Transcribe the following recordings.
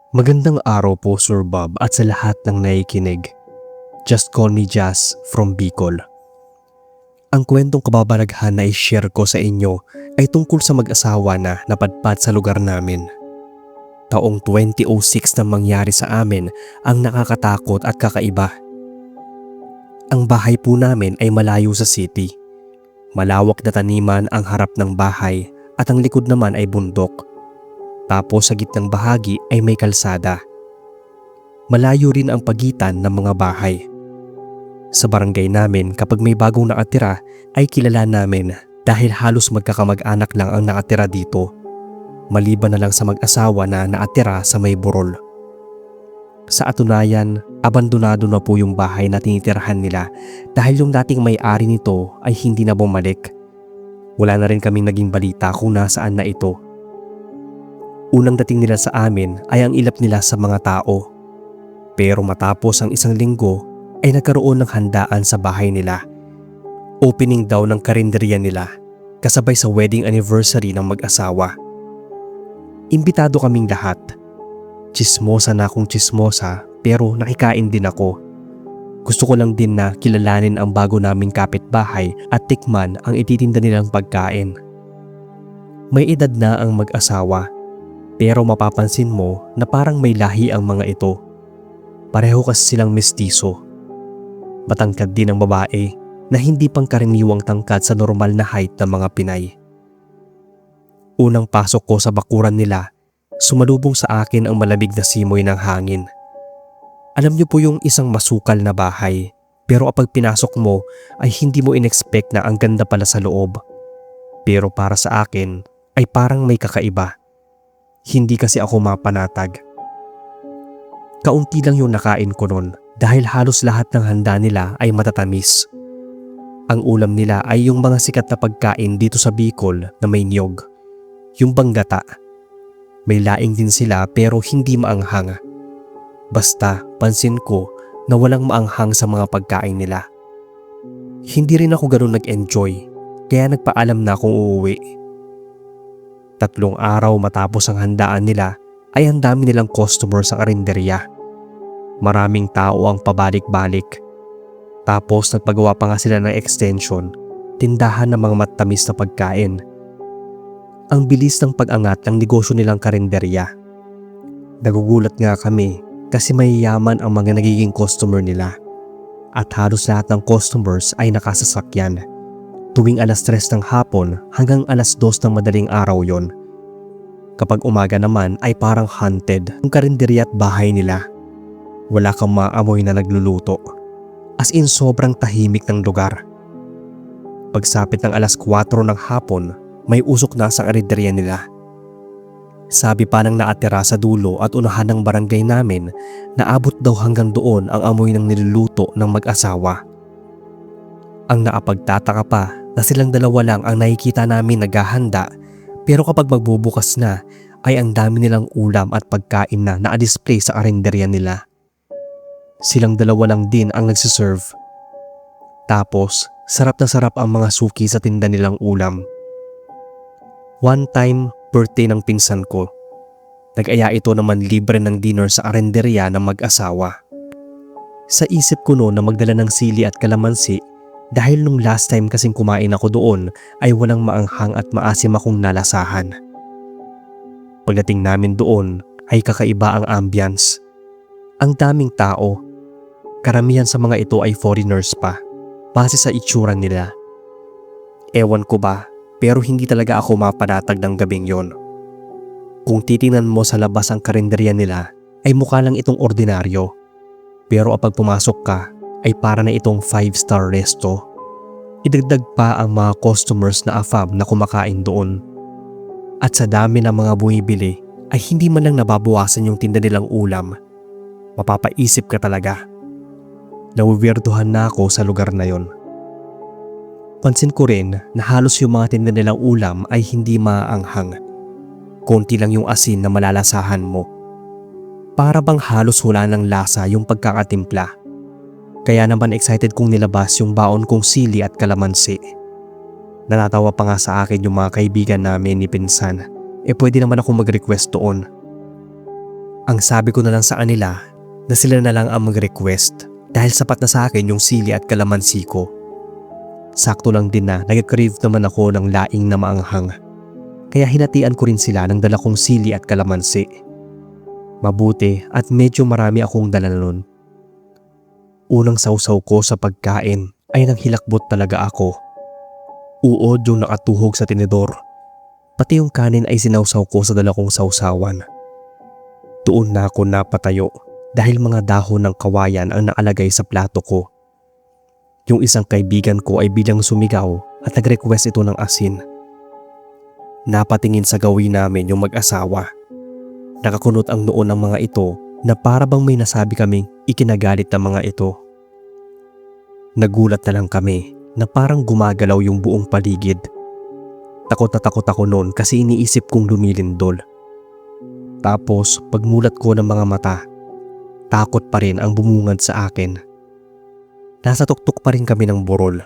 Magandang araw po Sir Bob at sa lahat ng nakikinig. Just call me Jazz from Bicol. Ang kwentong kababalaghan na i-share ko sa inyo ay tungkol sa mag-asawa na napadpad sa lugar namin. Taong 2006 na mangyari sa amin ang nakakatakot at kakaiba. Ang bahay po namin ay malayo sa city. Malawak na taniman ang harap ng bahay at ang likod naman ay bundok. Tapos sa gitnang bahagi ay may kalsada. Malayo rin ang pagitan ng mga bahay. Sa barangay namin kapag may bagong nakatira ay kilala namin dahil halos magkakamag-anak lang ang nakatira dito. Maliban na lang sa mag-asawa na nakatira sa may burol. Sa atunayan, abandonado na po yung bahay na tinitirahan nila dahil yung dating may-ari nito ay hindi na bumalik. Wala na rin kaming naging balita kung nasaan na ito. Unang dating nila sa amin ay ang ilap nila sa mga tao. Pero matapos ang isang linggo ay nagkaroon ng handaan sa bahay nila. Opening daw ng karinderya nila kasabay sa wedding anniversary ng mag-asawa. Imbitado kaming lahat. Tsismosa na akong tsismosa pero nakikain din ako. Gusto ko lang din na kilalanin ang bago naming kapitbahay at tikman ang ititinda nilang pagkain. May edad na ang mag-asawa. Pero mapapansin mo na parang may lahi ang mga ito. Pareho kasi silang mestizo. Matangkad din ang babae na hindi pangkaraniwang tangkad sa normal na height ng mga Pinay. Unang pasok ko sa bakuran nila, sumalubong sa akin ang malamig na simoy ng hangin. Alam niyo po yung isang masukal na bahay pero kapag pinasok mo ay hindi mo inexpect na ang ganda pala sa loob. Pero para sa akin ay parang may kakaiba. Hindi kasi ako mapanatag. Kaunti lang yung nakain ko nun dahil halos lahat ng handa nila ay matatamis. Ang ulam nila ay yung mga sikat na pagkain dito sa Bicol na may niyog. Yung banggata. May laing din sila pero hindi maanghang. Basta pansin ko na walang maanghang sa mga pagkain nila. Hindi rin ako ganun nag-enjoy kaya nagpaalam na akong uuwi. 3 araw matapos ang handaan nila ay ang dami nilang customer sa karinderya. Maraming tao ang pabalik-balik. Tapos nagpagawa pa nga sila ng extension, tindahan ng mga matamis na pagkain. Ang bilis ng pag-angat ng negosyo nilang karinderya. Nagugulat nga kami kasi mayayaman ang mga nagiging customer nila. At halos lahat ng customers ay nakasasakyan. Tuwing alas 3 ng hapon hanggang alas 2 ng madaling araw yon. Kapag umaga naman ay parang haunted ang karinderya at bahay nila. Wala kang maamoy na nagluluto. As in sobrang tahimik ng lugar. Pagsapit ng alas 4 ng hapon, may usok na sa karinderya nila. Sabi pa ng naatira sa dulo at unahan ng barangay namin na abot daw hanggang doon ang amoy ng niluluto ng mag-asawa. Ang naapagtataka pa na silang dalawa lang ang nakikita namin naghahanda pero kapag magbubukas na ay ang dami nilang ulam at pagkain na naka-display sa karinderya nila. Silang dalawa lang din ang nagsiserve. Tapos sarap na sarap ang mga suki sa tinda nilang ulam. One time, birthday ng pinsan ko. Nag-aya ito naman libre ng dinner sa karinderya ng mag-asawa. Sa isip ko noon na magdala ng sili at kalamansi dahil nung last time kasing kumain ako doon ay walang maanghang at maasim akong nalasahan. Pagdating namin doon ay kakaiba ang ambience. Ang daming tao. Karamihan sa mga ito ay foreigners pa, base sa itsura nila. Ewan ko ba, pero hindi talaga ako mapanatag ng gabing yon. Kung titingnan mo sa labas ang karinderya nila ay mukha lang itong ordinaryo. Pero kapag pumasok ka, ay para na itong 5-star resto. Idagdag pa ang mga customers na afab na kumakain doon. At sa dami ng mga bumibili ay hindi man lang nababawasan yung tinda nilang ulam. Mapapaisip ka talaga. Nawiwirduhan na ako sa lugar na yon. Pansin ko rin na halos yung mga tinda nilang ulam ay hindi maaanghang. Konti lang yung asin na malalasahan mo. Para bang halos wala ng lasa yung pagkakatimpla. Kaya naman excited kong nilabas yung baon kong sili at kalamansi. Natatawa pa nga sa akin yung mga kaibigan namin ni pinsan. Pwede naman ako mag-request doon. Ang sabi ko na lang sa kanila na sila na lang ang mag-request dahil sapat na sa akin yung sili at kalamansi ko. Sakto lang din na nag-crave naman ako ng laing na maanghang. Kaya hinatian ko rin sila ng dala kong sili at kalamansi. Mabuti at medyo marami akong dala nun. Unang sausaw ko sa pagkain ay nang hilakbot talaga ako. Uod yung nakatuhog sa tinidor. Pati yung kanin ay sinausaw ko sa dala kong sausawan. Doon na ako napatayo dahil mga dahon ng kawayan ang naalagay sa plato ko. Yung isang kaibigan ko ay bilang sumigaw at nag-request ito ng asin. Napatingin sa gawin namin yung mag-asawa. Nakakunot ang noo ng mga ito na para bang may nasabi kaming ikinagalit ng mga ito. Nagulat na lang kami na parang gumagalaw yung buong paligid. Takot na takot ako noon kasi iniisip kong lumilindol. Tapos pagmulat ko ng mga mata, takot pa rin ang bumungad sa akin. Nasa tuktok pa rin kami ng burol.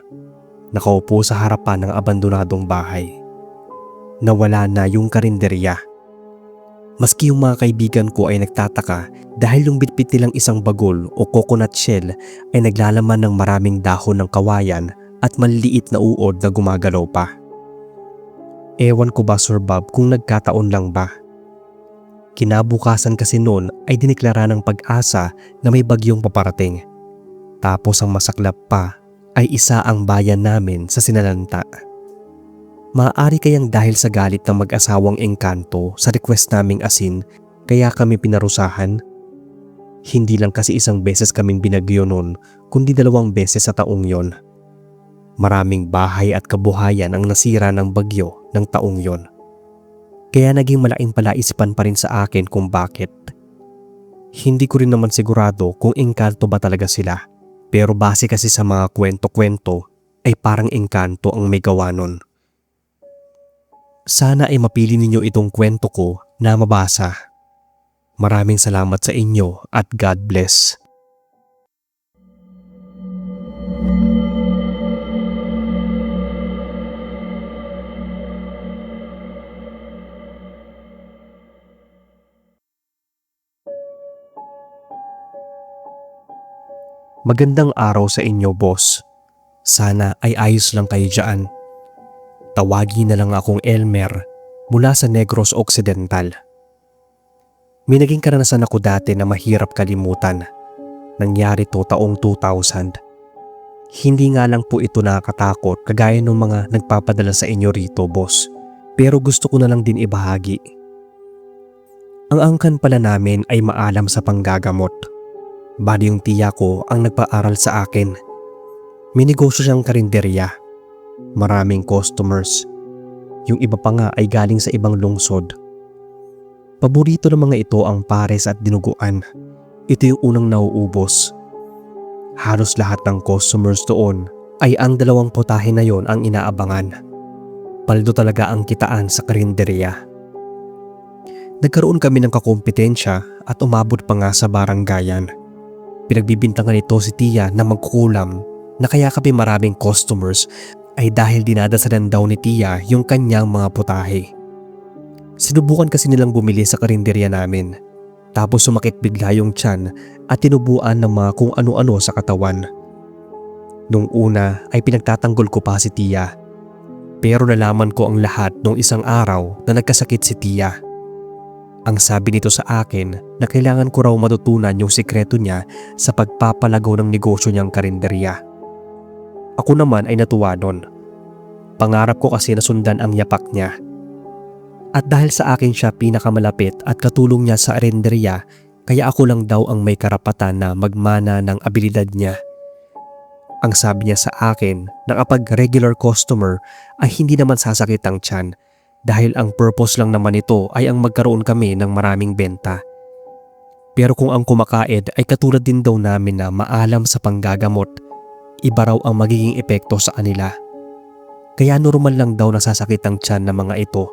Nakaupo sa harapan ng abandonadong bahay. Nawala na yung karinderya. Maski yung mga kaibigan ko ay nagtataka dahil yung bitbit nilang isang bagol o coconut shell ay naglalaman ng maraming dahon ng kawayan at maliliit na uod na gumagalaw pa. Ewan ko ba Sir Bob kung nagkataon lang ba. Kinabukasan kasi noon ay diniklara ng Pag-asa na may bagyong paparating. Tapos ang masaklap pa ay isa ang bayan namin sa sinalanta. Maaari kayang dahil sa galit ng mag-asawang Engkanto sa request naming asin kaya kami pinarusahan? Hindi lang kasi isang beses kaming binagyo noon kundi 2 beses sa taong yon. Maraming bahay at kabuhayan ang nasira ng bagyo ng taong yon. Kaya naging malaking palaisipan pa rin sa akin kung bakit. Hindi ko rin naman sigurado kung Engkanto ba talaga sila. Pero base kasi sa mga kwento-kwento ay parang Engkanto ang may gawa nun. Sana ay mapili ninyo itong kwento ko na mabasa. Maraming salamat sa inyo at God bless. Magandang araw sa inyo, boss. Sana ay ayos lang kayo dyan. Tawagin na lang akong Elmer mula sa Negros Occidental. May naging karanasan ako dati na mahirap kalimutan. Nangyari to taong 2000. Hindi nga lang po ito nakakatakot kagaya ng mga nagpapadala sa inyo rito, boss. Pero gusto ko na lang din ibahagi. Ang angkan pala namin ay maalam sa panggagamot. Bali yung tiya ko ang nagpaaral sa akin. May negosyo siyang karinderya. Maraming customers. Yung iba pa nga ay galing sa ibang lungsod. Paborito ng mga ito ang pares at dinuguan. Ito yung unang nauubos. Halos lahat ng customers doon ay ang 2 putahe na yon ang inaabangan. Paldo talaga ang kitaan sa karinderya. Nagkaroon kami ng kakompetensya at umabot pa nga sa baranggayan. Pinagbibintangan nito si tiya na magkukulam na kaya kami maraming customers ay dahil dinadasalan daw ni tiya yung kanyang mga putahe. Sinubukan kasi nilang bumili sa karinderya namin. Tapos sumakit bigla yung tiyan at tinubuan ng mga kung ano-ano sa katawan. Nung una ay pinagtatanggol ko pa si tiya. Pero nalaman ko ang lahat nung isang araw na nagkasakit si tiya. Ang sabi nito sa akin na kailangan ko raw matutunan yung sikreto niya sa pagpapalago ng negosyo niyang karinderya. Ako naman ay natuwa nun. Pangarap ko kasi na sundan ang yapak niya. At dahil sa akin siya pinakamalapit at katulong niya sa karinderya, kaya ako lang daw ang may karapatan na magmana ng abilidad niya. Ang sabi niya sa akin na kapag regular customer ay hindi naman sasakit ang tiyan dahil ang purpose lang naman ito ay ang magkaroon kami ng maraming benta. Pero kung ang kumakain ay katulad din daw namin na maalam sa panggagamot, iba raw ang magiging epekto sa kanila. Kaya normal lang daw nasasakit ang tiyan ng mga ito.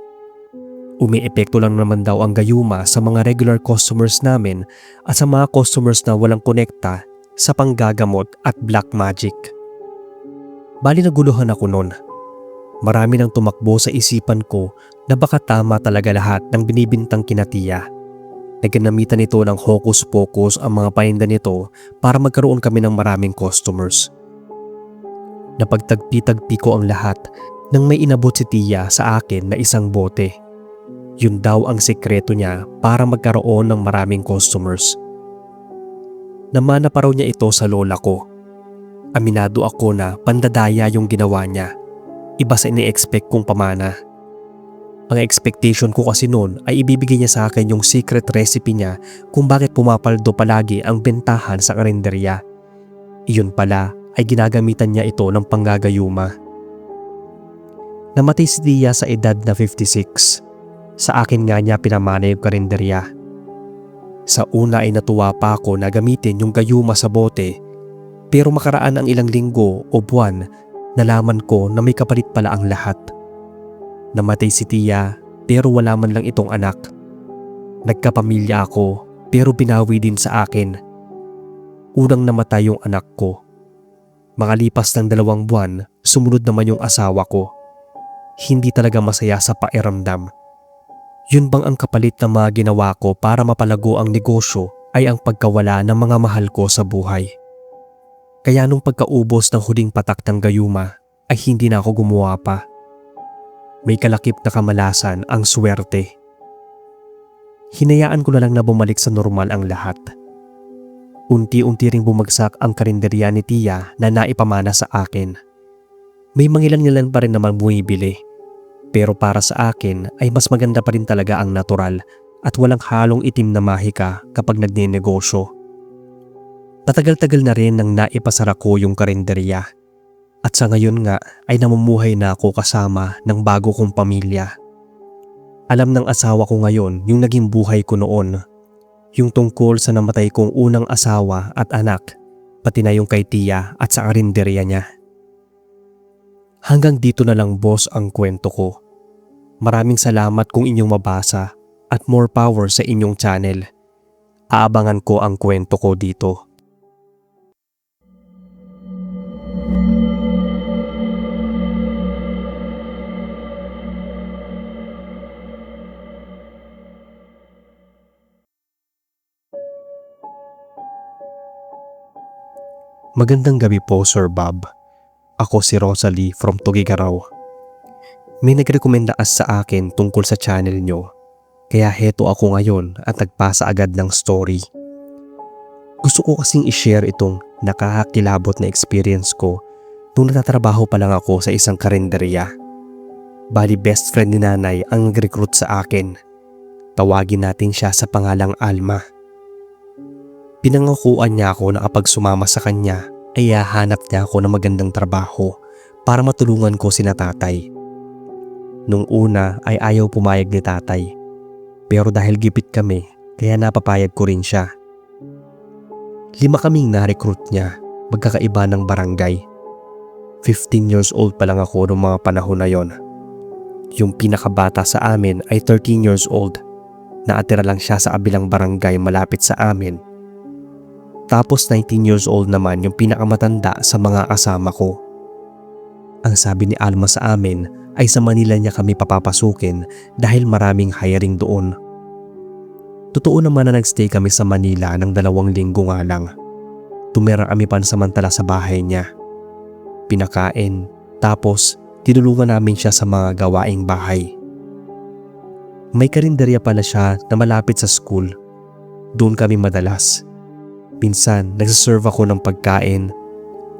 Umi-epekto lang naman daw ang gayuma sa mga regular customers namin at sa mga customers na walang konekta sa panggagamot at black magic. Bali naguluhan ako noon. Marami nang tumakbo sa isipan ko na baka tama talaga lahat ng binibintang kina tiya. Naginamitan nito ng hocus-pocus ang mga paninda nito para magkaroon kami ng maraming customers. Napagtagpi-tagpi ko ang lahat nang may inabot si Tia sa akin na isang bote. Yun daw ang sekreto niya para magkaroon ng maraming customers. Namana pa raw niya ito sa lola ko. Aminado ako na pandadaya yung ginawa niya. Iba sa ini-expect kong pamana. Ang expectation ko kasi noon ay ibibigay niya sa akin yung secret recipe niya kung bakit pumapaldo palagi ang bentahan sa karinderya. Iyon pala ay ginagamitan niya ito ng panggagayuma. Namatay si Tia sa edad na 56. Sa akin nga niya pinamana yung karinderya. Sa una ay natuwa pa ako na gamitin yung gayuma sa bote, pero makaraan ang ilang linggo o buwan, nalaman ko na may kapalit pala ang lahat. Namatay si Tia pero wala man lang itong anak. Nagkapamilya ako pero binawi din sa akin. Unang namatay yung anak ko. Makalipas ng 2 buwan, sumunod naman yung asawa ko. Hindi talaga masaya sa pakiramdam. Yun bang ang kapalit na mga ginawa ko para mapalago ang negosyo ay ang pagkawala ng mga mahal ko sa buhay. Kaya nung pagkaubos ng huling patak ng gayuma ay hindi na ako gumawa pa. May kalakip na kamalasan ang swerte. Hinayaan ko na lang na bumalik sa normal ang lahat. Unti-unti ring bumagsak ang karinderya ni Tia na naipamana sa akin. May mangilan-ngilan pa rin naman bumibili. Pero para sa akin ay mas maganda pa rin talaga ang natural at walang halong itim na mahika kapag nagnenegosyo. Tatagal-tagal na rin nang naipasara ko yung karinderya. At sa ngayon nga ay namumuhay na ako kasama ng bago kong pamilya. Alam ng asawa ko ngayon yung naging buhay ko noon. Yung tungkol sa namatay kong unang asawa at anak, pati na yung kay Tia at sa karinderya niya. Hanggang dito na lang boss ang kwento ko. Maraming salamat kung inyong mabasa at more power sa inyong channel. Aabangan ko ang kwento ko dito. Magandang gabi po Sir Bob. Ako si Rosalie from Tugigaraw. May nagrekomenda sa akin tungkol sa channel nyo. Kaya heto ako ngayon at nagpasa agad ng story. Gusto ko kasing i-share itong nakakakilabot na experience ko nung natatrabaho pa lang ako sa isang karinderya. Bali best friend ni nanay ang nag-recruit sa akin. Tawagin natin siya sa pangalang Alma. Pinangakuan niya ako na kapag sumama sa kanya ay hahanap niya ako ng magandang trabaho para matulungan ko sina tatay. Nung una ay ayaw pumayag ni tatay. Pero dahil gipit kami kaya napapayag ko rin siya. 5 kaming na-recruit niya, magkakaiba ng barangay. 15 years old pa lang ako noong mga panahon na yon. Yung pinakabata sa amin ay 13 years old. Naatira lang siya sa kabilang barangay malapit sa amin. Tapos 19 years old naman yung pinakamatanda sa mga kasama ko. Ang sabi ni Alma sa amin ay sa Manila niya kami papapasukin dahil maraming hiring doon. Totoo naman na nagstay kami sa Manila ng 2 linggo nga lang. Tumira kami pansamantala sa bahay niya. Pinakain, tapos tinulungan namin siya sa mga gawaing bahay. May karinderya pala siya na malapit sa school. Doon kami madalas. Minsan nagsaserve ako ng pagkain,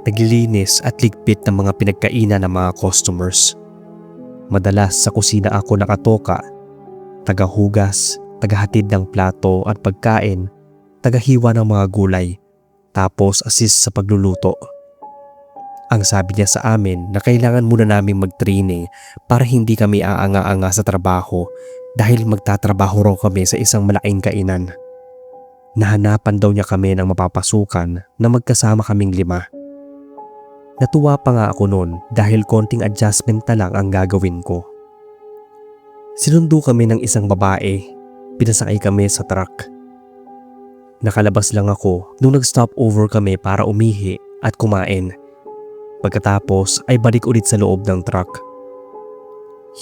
naglilinis at ligpit ng mga pinagkainan ng mga customers. Madalas sa kusina ako nakatoka, tagahugas, tagahatid ng plato at pagkain, tagahiwa ng mga gulay, tapos assist sa pagluluto. Ang sabi niya sa amin na kailangan muna naming mag-training para hindi kami aanga-anga sa trabaho dahil magtatrabaho raw kami sa isang malaking kainan. Nahanapan daw niya kami ng mapapasukan na magkasama kaming 5. Natuwa pa nga ako noon dahil konting adjustment na lang ang gagawin ko. Sinundo kami ng isang babae, pinasakay kami sa truck. Nakalabas lang ako nung nag-stop over kami para umihi at kumain. Pagkatapos ay balik ulit sa loob ng truck.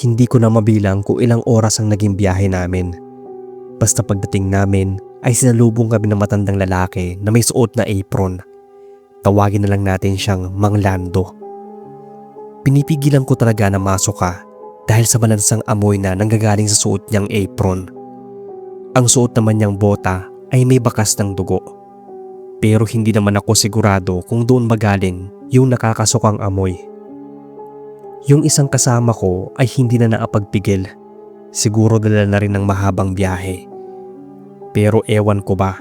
Hindi ko na mabilang kung ilang oras ang naging biyahe namin. Basta pagdating namin ay sinalubong kami ng matandang lalaki na may suot na apron. Tawagin na lang natin siyang Mang Lando. Pinipigilan ko talaga na masuka dahil sa malansang amoy na nanggagaling sa suot niyang apron. Ang suot naman niyang bota ay may bakas ng dugo. Pero hindi naman ako sigurado kung doon magaling yung nakakasukang amoy. Yung isang kasama ko ay hindi na nakapagpigil. Siguro dala na rin ng mahabang biyahe. Pero ewan ko ba,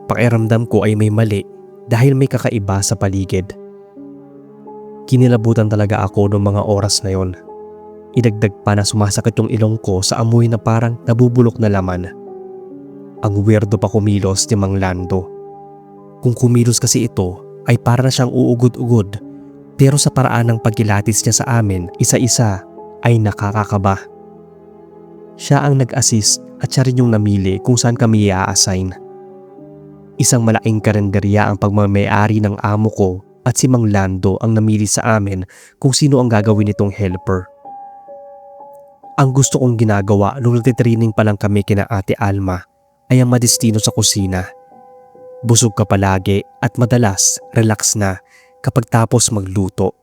pakiramdam ko ay may mali dahil may kakaiba sa paligid. Kinilabutan talaga ako noong mga oras na yon. Idagdag pa na sumasakit yung ilong ko sa amoy na parang nabubulok na laman. Ang weirdo pa kumilos ni Mang Lando. Kung kumilos kasi ito ay para na siyang uugod-ugod, pero sa paraan ng pagkilatis niya sa amin isa-isa ay nakakakaba. Siya ang nag-assist at siya rin yung namili kung saan kami i-assign. Isang malaking karenderya ang pagmamayari ng amo ko at si Mang Lando ang namili sa amin kung sino ang gagawin nitong helper. Ang gusto kong ginagawa nung nagtitraining pa lang kami kina Ate Alma ay ang madestino sa kusina. Busog ka palagi at madalas relax na kapag tapos magluto.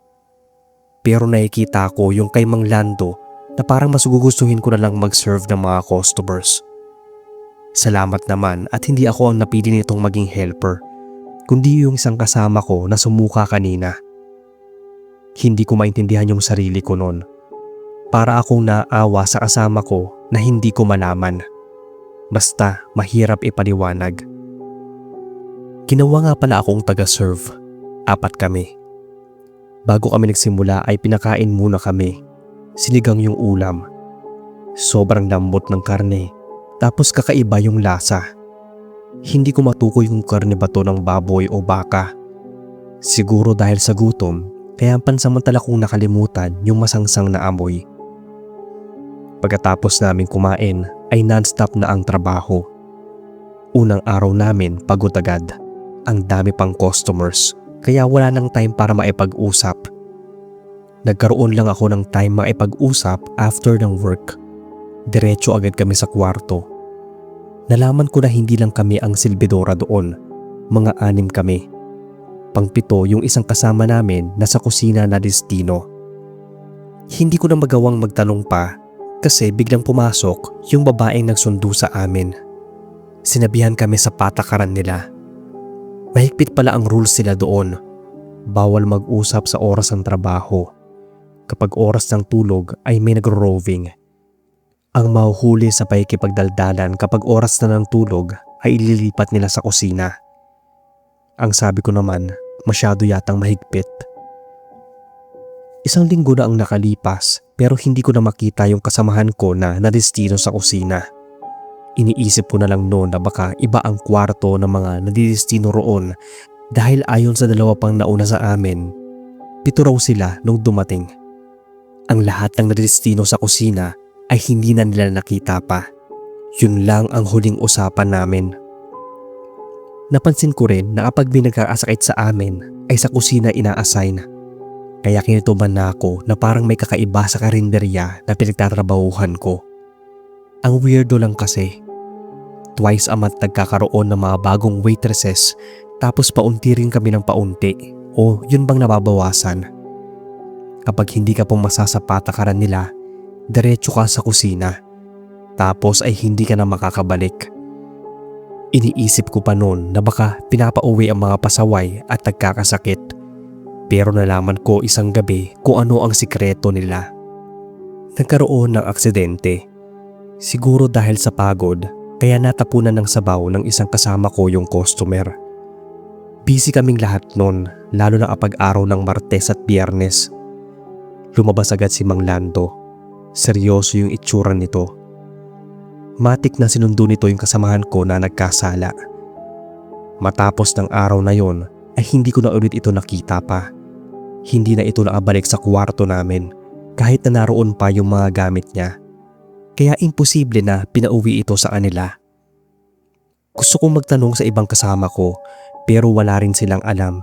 Pero nakikita ko yung kay Mang Lando na parang mas gugustuhin ko na lang mag-serve ng mga customers. Salamat naman at hindi ako ang napili nitong maging helper, kundi yung isang kasama ko na sumuka kanina. Hindi ko maintindihan yung sarili ko noon. Para akong naawa sa kasama ko na hindi ko malaman. Basta mahirap ipaliwanag. Ginawa nga pala akong taga-serve. 4 kami. Bago kami nagsimula ay pinakain muna kami. Sinigang yung ulam. Sobrang lambot ng karne. Tapos kakaiba yung lasa. Hindi ko matukoy kung karne ba to ng baboy o baka. Siguro dahil sa gutom, kaya pansamantala kong nakalimutan yung masangsang na amoy. Pagkatapos namin kumain ay non-stop na ang trabaho. Unang araw namin pagod agad. Ang dami pang customers, kaya wala nang time para maipag-usap. Nagkaroon lang ako ng time maipag-usap after ng work. Diretso agad kami sa kwarto. Nalaman ko na hindi lang kami ang silbidora doon. Mga 6 kami. Pang-7 yung isang kasama namin na sa kusina na destino. Hindi ko na magawang magtanong pa kasi biglang pumasok yung babaeng nagsundo sa amin. Sinabihan kami sa patakaran nila. Mahigpit pala ang rules nila doon. Bawal mag-usap sa oras ng trabaho. Kapag oras ng tulog ay may nagro-roving. Ang mahuhuli sa pakikipagdaldalan kapag oras na ng tulog ay ililipat nila sa kusina. Ang sabi ko naman, masyado yatang mahigpit. 1 linggo na ang nakalipas pero hindi ko na makita yung kasamahan ko na nadestino sa kusina. Iniisip ko na lang noon na baka iba ang kwarto ng mga nadidestino roon dahil ayon sa 2 pang nauna sa amin, 7 raw sila nung dumating. Ang lahat ng nadestino sa kusina ay hindi na nila nakita pa. Yun lang ang huling usapan namin. Napansin ko rin na kapag may nagkakasakit sa amin ay sa kusina ina-assign. Kaya kinituban na ako na parang may kakaiba sa karinderya na pinagtatrabahuhan ko. Ang weirdo lang kasi, twice a month nagkakaroon ng mga bagong waitresses tapos paunti rin kami ng paunti o yun bang nababawasan. Kapag hindi ka pumasa sa patakaran nila, diretso ka sa kusina. Tapos ay hindi ka na makakabalik. Iniisip ko pa noon na baka pinapauwi ang mga pasaway at nagkakasakit. Pero nalaman ko isang gabi kung ano ang sikreto nila. Nagkaroon ng aksidente. Siguro dahil sa pagod, kaya natapunan ng sabaw ng isang kasama ko yung customer. Busy kaming lahat noon, lalo na kapag araw ng Martes at Biyernes. Lumabas agad si Mang Lando. Seryoso yung itsura nito. Matik na sinundo nito yung kasamahan ko na nagkasala. Matapos ng araw na yon ay hindi ko na ulit ito nakita pa. Hindi na ito nakabalik sa kwarto namin kahit na naroon pa yung mga gamit niya. Kaya imposible na pinauwi ito sa kanila. Gusto kong magtanong sa ibang kasama ko pero wala rin silang alam.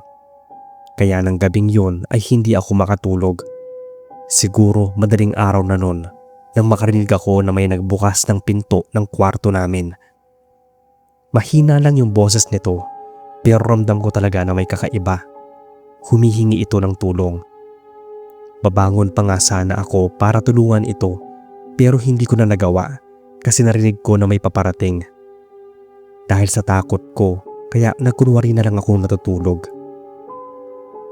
Kaya ng gabing yon ay hindi ako makatulog. Siguro madaling araw na nun nang makarinig ako na may nagbukas ng pinto ng kwarto namin. Mahina lang yung boses nito pero ramdam ko talaga na may kakaiba. Humihingi ito ng tulong. Babangon pa nga sana ako para tulungan ito pero hindi ko na nagawa kasi narinig ko na may paparating. Dahil sa takot ko kaya nagkunwari na lang akong natutulog.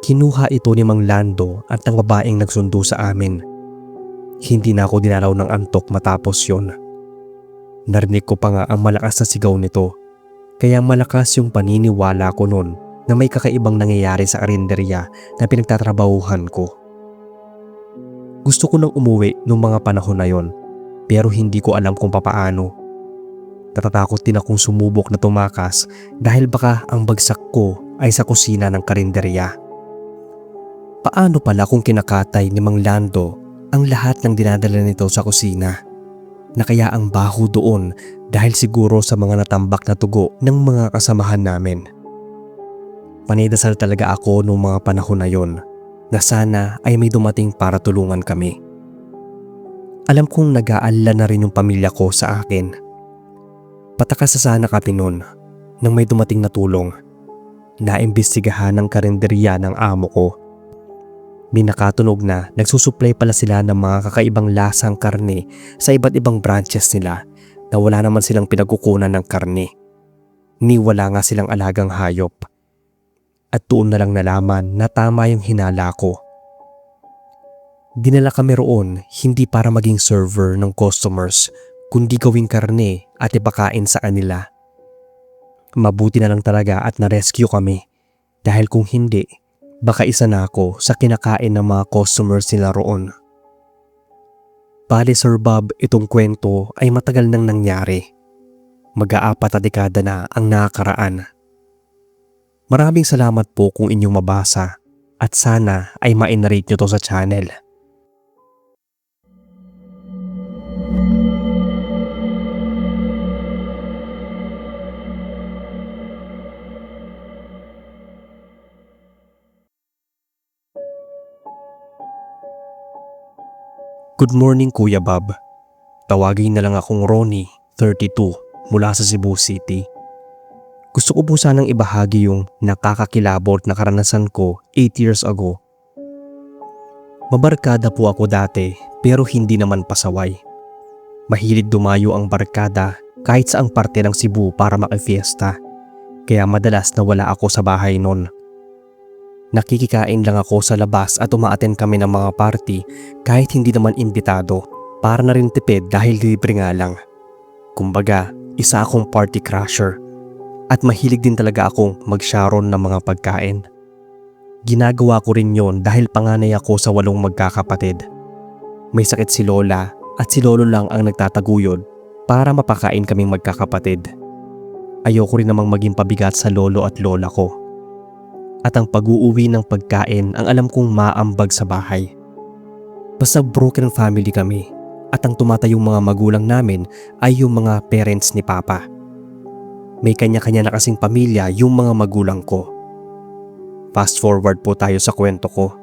Kinuha ito ni Mang Lando at ang babaeng nagsundo sa amin. Hindi na ako dinalaw ng antok matapos yon. Narinig ko pa nga ang malakas na sigaw nito. Kaya malakas yung paniniwala ko noon na may kakaibang nangyayari sa karinderya na pinagtatrabahuhan ko. Gusto ko nang umuwi noong mga panahon na yon pero hindi ko alam kung papaano. Natatakot din akong sumubok na tumakas dahil baka ang bagsak ko ay sa kusina ng karinderya. Paano pala kung kinakatay ni Mang Lando ang lahat ng dinadala nito sa kusina? Na kaya ang baho doon dahil siguro sa mga natambak na tugo ng mga kasamahan namin. Panidasal talaga ako noong mga panahon na yon na sana ay may dumating para tulungan kami. Alam kong nag-aalala na rin yung pamilya ko sa akin. Patakas sa sana kami noon nang may dumating na tulong. Naimbestigahan ng karinderya ng amo ko. May nakatunog na nagsusupply pala sila ng mga kakaibang lasang karne sa iba't ibang branches nila na wala naman silang pinagkukunan ng karne. Ni wala nga silang alagang hayop. At doon na lang nalaman na tama yung hinala ko. Dinala kami roon hindi para maging server ng customers kundi gawing karne at ipakain sa kanila. Mabuti na lang talaga at na-rescue kami dahil kung hindi, baka isa na ako sa kinakain ng mga customers nila roon. Bale Sir Bob, itong kwento ay matagal nang nangyari. Mag-aapat na dekada na ang nakakaraan. Maraming salamat po kung inyong mabasa at sana ay ma-narrate nyo to sa channel. Good morning Kuya Bob. Tawagin na lang akong Ronnie, 32, mula sa Cebu City. Gusto ko po sanang ibahagi yung nakakakilabot na karanasan ko 8 years ago. Mabarkada po ako dati pero hindi naman pasaway. Mahilig dumayo ang barkada kahit saang parte ng Cebu para makifiesta. Kaya madalas na wala ako sa bahay noon. Nakikikain lang ako sa labas at umaattend kami ng mga party kahit hindi naman imbitado para na rin tipid dahil libre nga lang. Kumbaga, isa akong party crasher at mahilig din talaga akong mag-sharon ng mga pagkain. Ginagawa ko rin yon dahil panganay ako sa 8 magkakapatid. May sakit si Lola at si Lolo lang ang nagtataguyod para mapakain kaming magkakapatid. Ayoko rin namang maging pabigat sa lolo at lola ko. At ang pag-uuwi ng pagkain ang alam kong maambag sa bahay. Basta broken family kami at ang tumatayong mga magulang namin ay yung mga parents ni Papa. May kanya-kanya na kasing pamilya yung mga magulang ko. Fast forward po tayo sa kwento ko.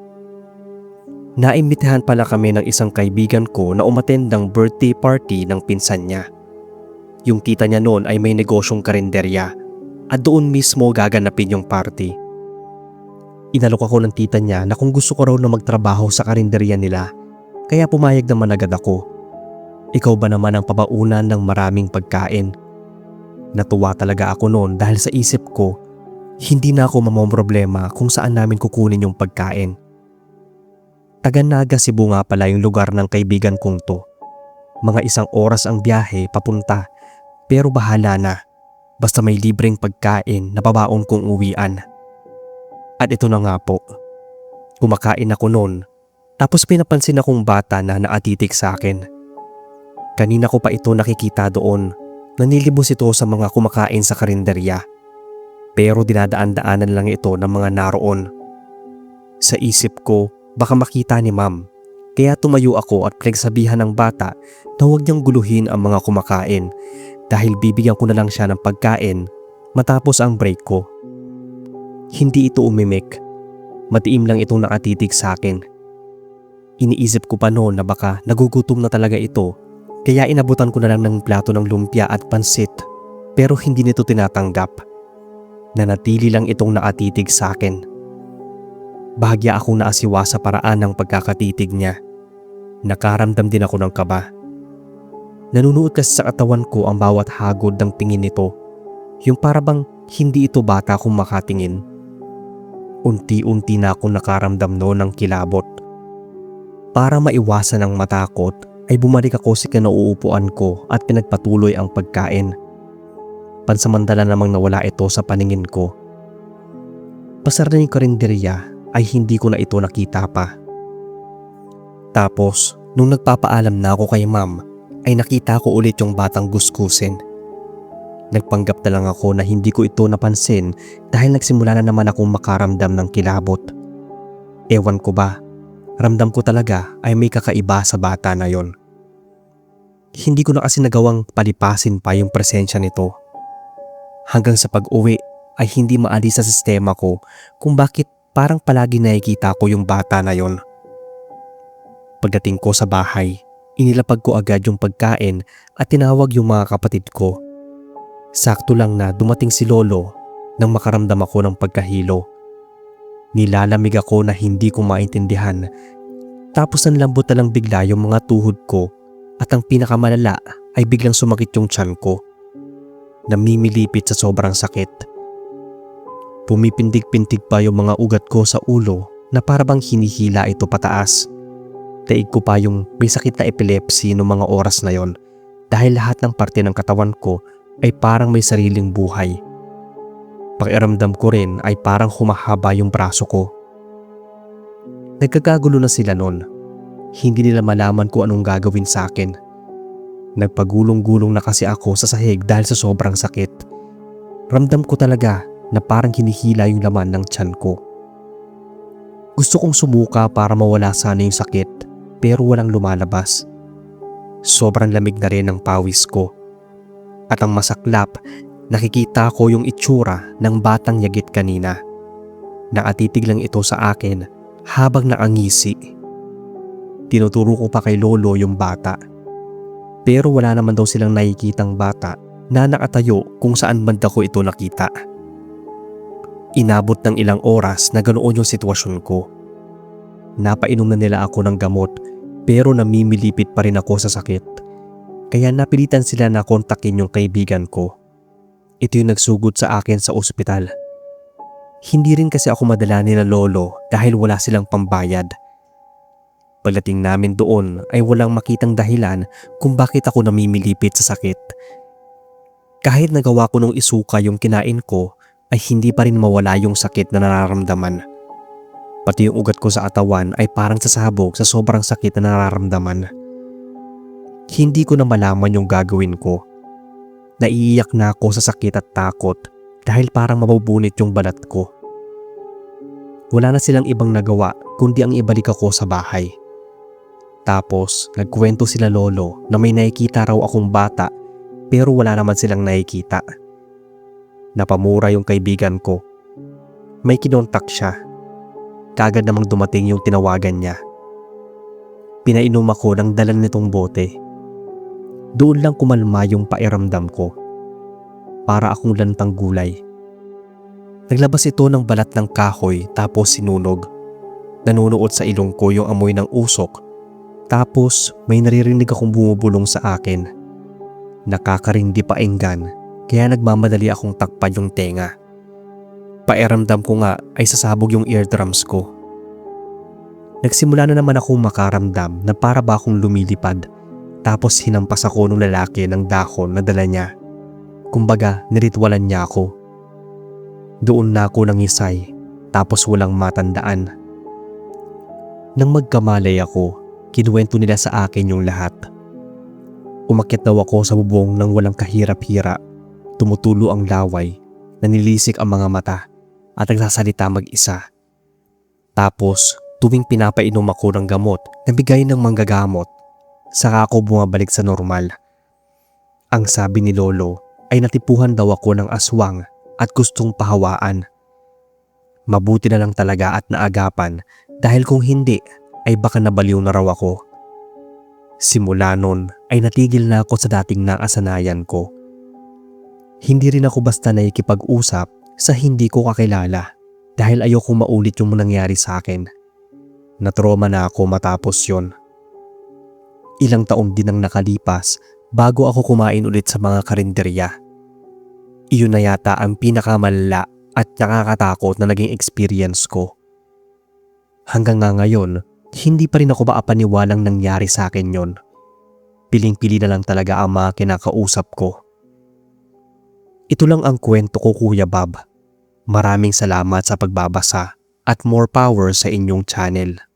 Naimbitahan pala kami ng isang kaibigan ko na umattend ng birthday party ng pinsan niya. Yung tita niya noon ay may negosyong karinderya at doon mismo gaganapin yung party. Inalok ako ng tita niya na kung gusto ko raw na magtrabaho sa karinderya nila, kaya pumayag naman agad ako. Ikaw ba naman ang pabaunan ng maraming pagkain? Natuwa talaga ako noon dahil sa isip ko, hindi na ako mamomroblema kung saan namin kukunin yung pagkain. Taga-Naga Cebu nga pala yung lugar ng kaibigan kong to. Mga 1 oras ang biyahe papunta, pero bahala na, basta may libreng pagkain na babaon kong uwian. At ito na nga po, kumakain ako noon, tapos pinapansin akong bata na naatitik sa akin. Kanina ko pa ito nakikita doon, nanilibos ito sa mga kumakain sa karinderya. Pero dinadaan-daanan lang ito ng mga naroon. Sa isip ko, baka makita ni Ma'am, kaya tumayo ako at pinagsabihan ng bata na huwag niyang guluhin ang mga kumakain dahil bibigyan ko na lang siya ng pagkain matapos ang break ko. Hindi ito umimik. Matiim lang itong nakatitig sa akin. Iniisip ko pa noon na baka nagugutom na talaga ito, kaya inabutan ko na lang ng plato ng lumpia at pansit, pero hindi nito tinatanggap. Nanatili lang itong nakatitig sa akin. Bahagya akong naasiwa sa paraan ng pagkakatitig niya. Nakaramdam din ako ng kaba. Nanunuot kasi sa katawan ko ang bawat hagod ng tingin nito, yung parabang hindi ito bata kung makatingin. Unti-unti na akong nakaramdam noon ng kilabot. Para maiwasan ang matakot ay bumalik ako sa kinauupuan ko at pinagpatuloy ang pagkain. Pansamantala namang nawala ito sa paningin ko. Pasara na yung karinderya ay hindi ko na ito nakita pa. Tapos nung nagpapaalam na ako kay ma'am ay nakita ko ulit yung batang gusgusin. Nagpanggap na lang ako na hindi ko ito napansin dahil nagsimula na naman akong makaramdam ng kilabot. Ewan ko ba, ramdam ko talaga ay may kakaiba sa bata na yon. Hindi ko na kasi nagawang palipasin pa yung presensya nito. Hanggang sa pag-uwi ay hindi maalis sa sistema ko kung bakit parang palagi nakikita ko yung bata na yon. Pagdating ko sa bahay, inilapag ko agad yung pagkain at tinawag yung mga kapatid ko. Sakto lang na dumating si Lolo nang makaramdam ako ng pagkahilo. Nilalamig ako na hindi ko maintindihan. Tapos nanlambot na lang bigla yung mga tuhod ko at ang pinakamalala ay biglang sumakit yung tiyan ko. Namimilipit sa sobrang sakit. Pumipindig-pindig pa yung mga ugat ko sa ulo na parabang hinihila ito pataas. Daig ko pa yung may sakit na epilepsy noong mga oras na yon dahil lahat ng parte ng katawan ko ay parang may sariling buhay. Pakiramdam ko rin ay parang humahaba yung braso ko. Nagkakagulo na sila noon. Hindi nila malaman kung anong gagawin sa akin. Nagpagulong-gulong na kasi ako sa sahig dahil sa sobrang sakit. Ramdam ko talaga na parang hinihila yung laman ng tiyan ko. Gusto kong sumuka para mawala sana yung sakit pero walang lumalabas. Sobrang lamig na rin ng pawis ko. At ang masaklap, nakikita ko yung itsura ng batang yagit kanina. Nakatitig lang ito sa akin habang nakangisi. Tinuturo ko pa kay Lolo yung bata. Pero wala naman daw silang nakikitang bata na nakatayo kung saan banda ko ito nakita. Inabot ng ilang oras na ganoon yung sitwasyon ko. Napainom na nila ako ng gamot pero namimilipit pa rin ako sa sakit. Kaya napilitan sila na kontakin yung kaibigan ko. Ito yung nagsugod sa akin sa ospital. Hindi rin kasi ako madala nila Lolo dahil wala silang pambayad. Pagdating namin doon ay walang makitang dahilan kung bakit ako namimilipit sa sakit. Kahit nagawa ko nung isuka yung kinain ko ay hindi pa rin mawala yung sakit na nararamdaman. Pati yung ugat ko sa katawan ay parang sasabog sa sobrang sakit na nararamdaman. Hindi ko na malaman yung gagawin ko. Naiiyak na ako sa sakit at takot dahil parang mabubunit yung balat ko. Wala na silang ibang nagawa kundi ang ibalik ako sa bahay. Tapos nagkwento sila Lolo na may nakikita raw akong bata pero wala naman silang nakikita. Napamura yung kaibigan ko. May kinontak siya. Kaagad namang dumating yung tinawagan niya. Pinainom ako ng dalan nitong bote. Doon lang kumalma yung pairamdam ko. Para akong lantang gulay. Naglabas ito ng balat ng kahoy tapos sinunog. Nanunuot sa ilong ko yung amoy ng usok. Tapos may naririnig akong bumubulong sa akin. Nakakarindi painggan kaya nagmamadali akong takpan yung tenga. Pairamdam ko nga ay sasabog yung eardrums ko. Nagsimula na naman akong makaramdam na para ba akong lumilipad. Tapos hinampas ako ng lalaki ng dahon na dala niya. Kumbaga niritwalan niya ako. Doon na ako nangisay tapos walang matandaan. Nang magkamalay ako, kinuwento nila sa akin yung lahat. Umakyat daw ako sa bubong ng walang kahirap-hirap. Tumutulo ang laway, nanilisik ang mga mata at nagsasalita mag-isa. Tapos tuwing pinapainom ako ng gamot na bigay ng manggagamot, saka ako bumabalik sa normal. Ang sabi ni Lolo ay natipuhan daw ako ng aswang at gustong pahawaan. Mabuti na lang talaga at naagapan dahil kung hindi ay baka nabaliw na raw ako. Simula nun ay natigil na ako sa dating nakasanayan ko. Hindi rin ako basta nakikipag-usap sa hindi ko kakilala dahil ayoko maulit yung nangyari sa akin. Natroma na ako matapos yon. Ilang taon din ang nakalipas bago ako kumain ulit sa mga karinderya. Iyon na yata ang pinakamalala at nakakatakot na naging experience ko. Hanggang nga ngayon, hindi pa rin ako maapaniwalang nangyari sa akin yon. Piling-pili na lang talaga ang mga kinakausap ko. Ito lang ang kwento ko, Kuya Bob. Maraming salamat sa pagbabasa at more power sa inyong channel.